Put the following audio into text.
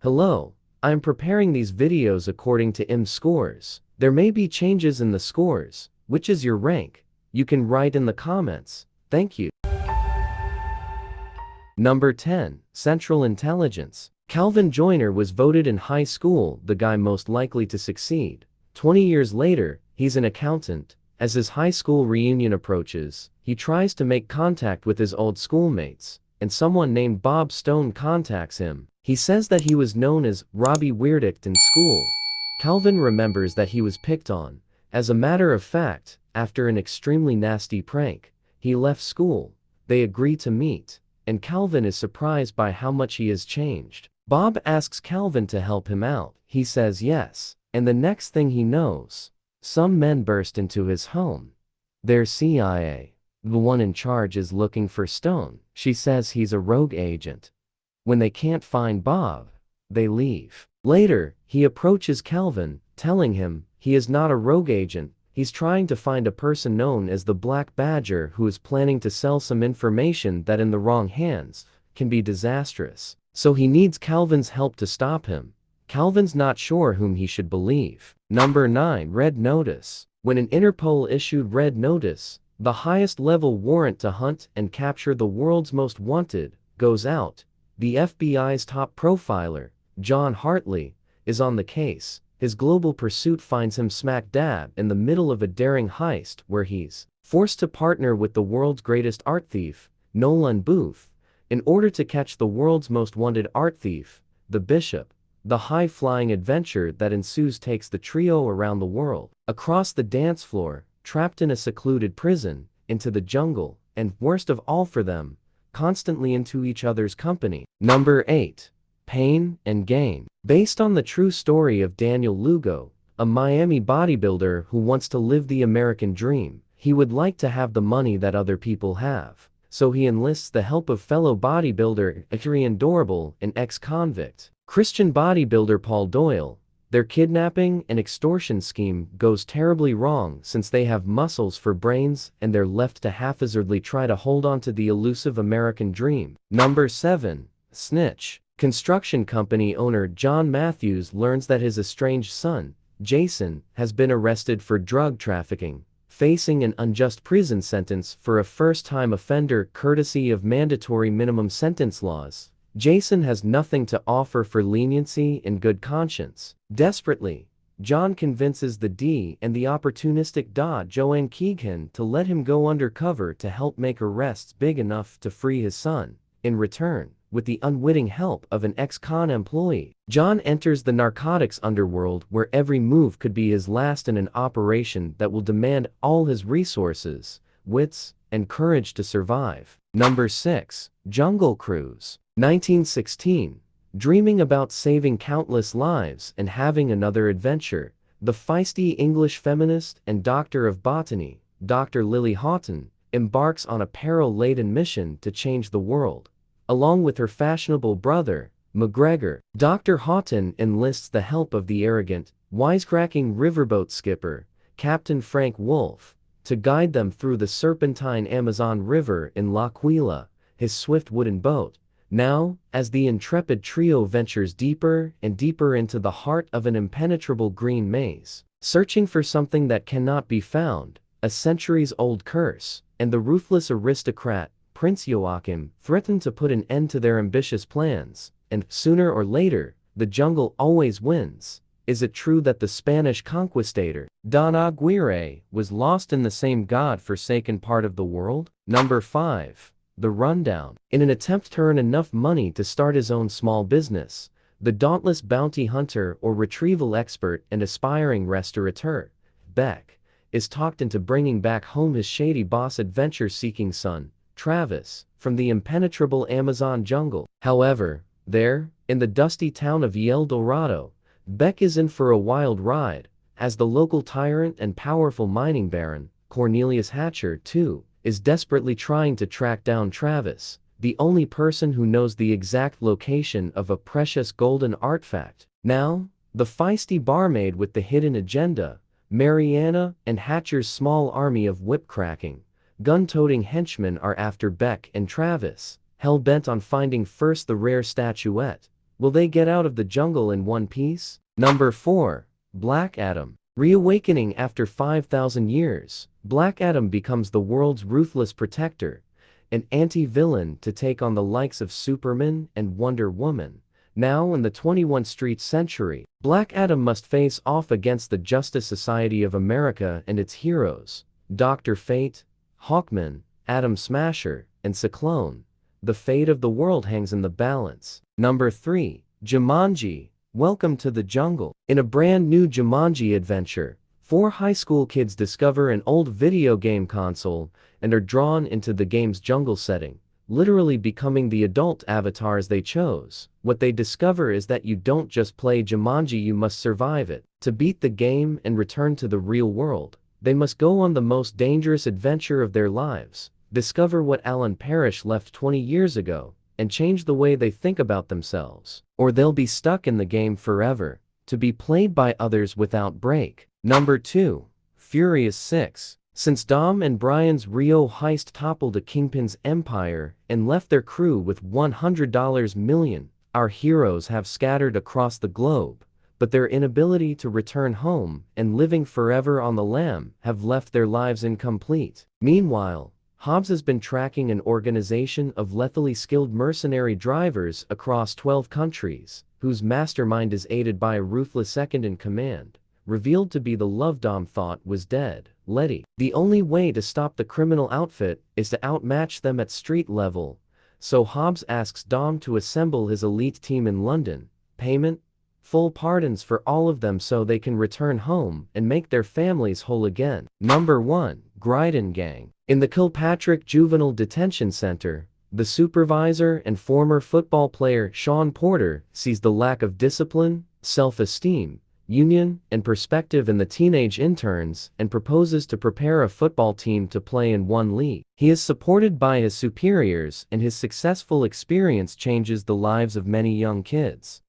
Hello, I am preparing these videos according to IM scores. There may be changes in the scores. Which is your rank? You can write in the comments. Thank you. Number 10. Central Intelligence. Calvin Joyner was voted in high school the guy most likely to succeed. 20 years later, he's an accountant. As his high school reunion approaches, he tries to make contact with his old schoolmates, and someone named Bob Stone contacts him. He says that he was known as Robbie Weirdict in school. Calvin remembers that he was picked on. As a matter of fact, after an extremely nasty prank, he left school. They agree to meet, and Calvin is surprised by how much he has changed. Bob asks Calvin to help him out. He says yes, and the next thing he knows, some men burst into his home. They're CIA. The one in charge is looking for Stone. She says he's a rogue agent. When they can't find Bob, they leave. Later, he approaches Calvin, telling him he is not a rogue agent. He's trying to find a person known as the Black Badger who is planning to sell some information that in the wrong hands can be disastrous. So he needs Calvin's help to stop him. Calvin's not sure whom he should believe. Number 9. Red Notice. When an Interpol issued Red Notice, the highest level warrant to hunt and capture the world's most wanted, goes out. The FBI's top profiler, John Hartley, is on the case. His global pursuit finds him smack dab in the middle of a daring heist where he's forced to partner with the world's greatest art thief, Nolan Booth, in order to catch the world's most wanted art thief, the Bishop. The high-flying adventure that ensues takes the trio around the world, across the dance floor, trapped in a secluded prison, into the jungle, and, worst of all for them, constantly into each other's company. Number 8. Pain and Gain. Based on the true story of Daniel Lugo, a Miami bodybuilder who wants to live the American dream. He would like to have the money that other people have, so he enlists the help of fellow bodybuilder Adrian Dorable, an ex-convict. Christian bodybuilder Paul Doyle. Their kidnapping and extortion scheme goes terribly wrong since they have muscles for brains and they're left to haphazardly try to hold on to the elusive American dream. Number 7. Snitch. Construction company owner John Matthews learns that his estranged son, Jason, has been arrested for drug trafficking, facing an unjust prison sentence for a first-time offender courtesy of mandatory minimum sentence laws. Jason has nothing to offer for leniency and good conscience. Desperately, John convinces the D and the opportunistic Joanne Keegan to let him go undercover to help make arrests big enough to free his son. In return, with the unwitting help of an ex-con employee, John enters the narcotics underworld where every move could be his last in an operation that will demand all his resources, wits, and courage to survive. Number 6. Jungle Cruise. 1916. Dreaming about saving countless lives and having another adventure, the feisty English feminist and doctor of botany, Dr. Lily Houghton, embarks on a peril-laden mission to change the world. Along with her fashionable brother, McGregor, Dr. Houghton enlists the help of the arrogant, wisecracking riverboat skipper, Captain Frank Wolfe, to guide them through the serpentine Amazon River in L'Aquila, his swift wooden boat. Now, as the intrepid trio ventures deeper and deeper into the heart of an impenetrable green maze, searching for something that cannot be found, a centuries-old curse, and the ruthless aristocrat, Prince Joachim, threaten to put an end to their ambitious plans, and, sooner or later, the jungle always wins. Is it true that the Spanish conquistador, Don Aguirre, was lost in the same God-forsaken part of the world? Number 5. The Rundown. In an attempt to earn enough money to start his own small business, the dauntless bounty hunter or retrieval expert and aspiring restaurateur, Beck, is talked into bringing back home his shady boss adventure-seeking son, Travis, from the impenetrable Amazon jungle. However, there, in the dusty town of El Dorado, Beck is in for a wild ride, as the local tyrant and powerful mining baron, Cornelius Hatcher, too, is desperately trying to track down Travis, the only person who knows the exact location of a precious golden artifact. Now, the feisty barmaid with the hidden agenda, Mariana, and Hatcher's small army of whip-cracking, gun-toting henchmen are after Beck and Travis, hell-bent on finding first the rare statuette, Will they get out of the jungle in one piece? Number 4. Black Adam. Reawakening after 5,000 years, Black Adam becomes the world's ruthless protector, an anti-villain to take on the likes of Superman and Wonder Woman. Now in the 21st century, Black Adam must face off against the Justice Society of America and its heroes, Dr. Fate, Hawkman, Atom Smasher, and Cyclone. The fate of the world hangs in the balance. Number 3. Jumanji. Welcome to the jungle. In a brand new Jumanji adventure, 4 high school kids discover an old video game console and are drawn into the game's jungle setting, literally becoming the adult avatars they chose. What they discover is that you don't just play Jumanji, you must survive it. To beat the game and return to the real world, they must go on the most dangerous adventure of their lives, discover what Alan Parrish left 20 years ago, and change the way they think about themselves. Or they'll be stuck in the game forever, to be played by others without break. Number 2. Furious 6. Since Dom and Brian's Rio heist toppled a kingpin's empire and left their crew with $100 million, our heroes have scattered across the globe, but their inability to return home and living forever on the lam have left their lives incomplete. Meanwhile, Hobbs has been tracking an organization of lethally skilled mercenary drivers across 12 countries, whose mastermind is aided by a ruthless second-in-command, revealed to be the love Dom thought was dead, Letty. The only way to stop the criminal outfit is to outmatch them at street level, so Hobbs asks Dom to assemble his elite team in London. Payment? Full pardons for all of them so they can return home and make their families whole again. Number 1. Gridon Gang. In the Kilpatrick Juvenile Detention Center, the supervisor and former football player Sean Porter sees the lack of discipline, self-esteem, union, and perspective in the teenage interns and proposes to prepare a football team to play in one league. He is supported by his superiors, and his successful experience changes the lives of many young kids.